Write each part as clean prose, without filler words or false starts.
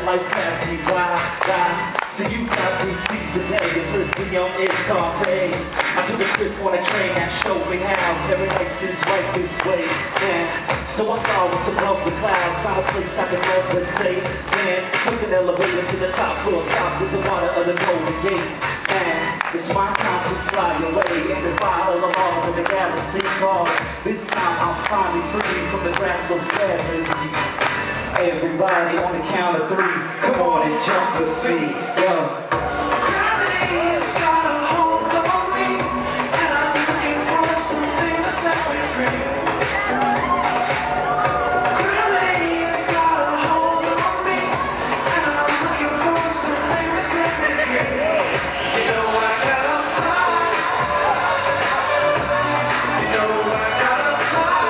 life pass me by. So you got to seize the day and put me on Masquerade. I took a trip on a train that showed me how paradise is right this way. And so I saw what's above the clouds, found a place I could love and say. And took an elevator to the top floor, stopped with the water of the golden gates. And it's my time to fly away and defy all the laws of the galaxy. Cause this time I'm finally free from the grasp of gravity. Everybody on the count of 3, come on and jump with me. Yo. Gravity's got a hold on me, and I'm looking for something to set me free. Gravity's got a hold on me, and I'm looking for something to set me free. You know I gotta fly. You know I gotta fly.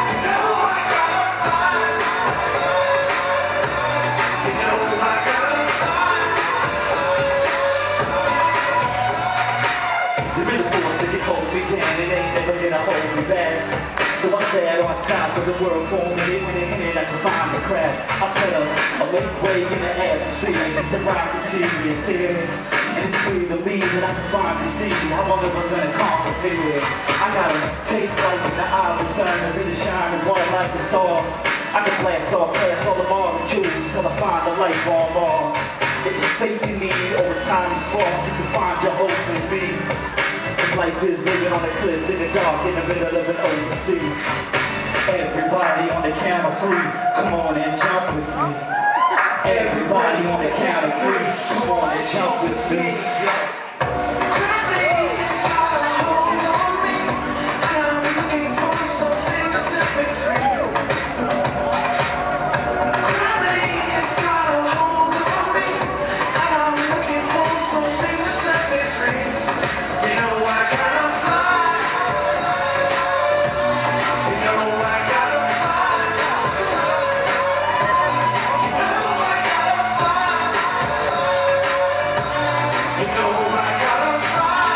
You know I gotta fly. You know I gotta fly. There is a force that can hold me down, it ain't never gonna hold me back. So I sat on top of the world for a minute, when it hit I could find the crack. I set up a way in the atmosphere, it's the rocketeer is here. And it's clear to me that I can finally see how long am I gonna conquer fear. I gotta take flight in the eye of the sun and really shine and bright like the stars. I can blast off past all the molecules till I find the life on Mars. If it's faith you need or a tiny spark, you can find your hope in me. Cause life is living on a cliff in the dark in the middle of an open sea. Everybody on the count of 3, come on and jump with me. Everybody on the count of 3, come on and jump with me. Gravity's got a hold on me, and I'm looking for something to set me free. Gravity's got a hold on me, and I'm looking for something to set me free. You know I gotta fly. You know I gotta fly. You know I gotta fly. You know I gotta fly.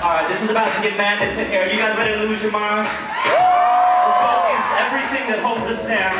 Alright, this is about to get madness in here. You guys ready to lose your minds? Let's go against everything that holds us down.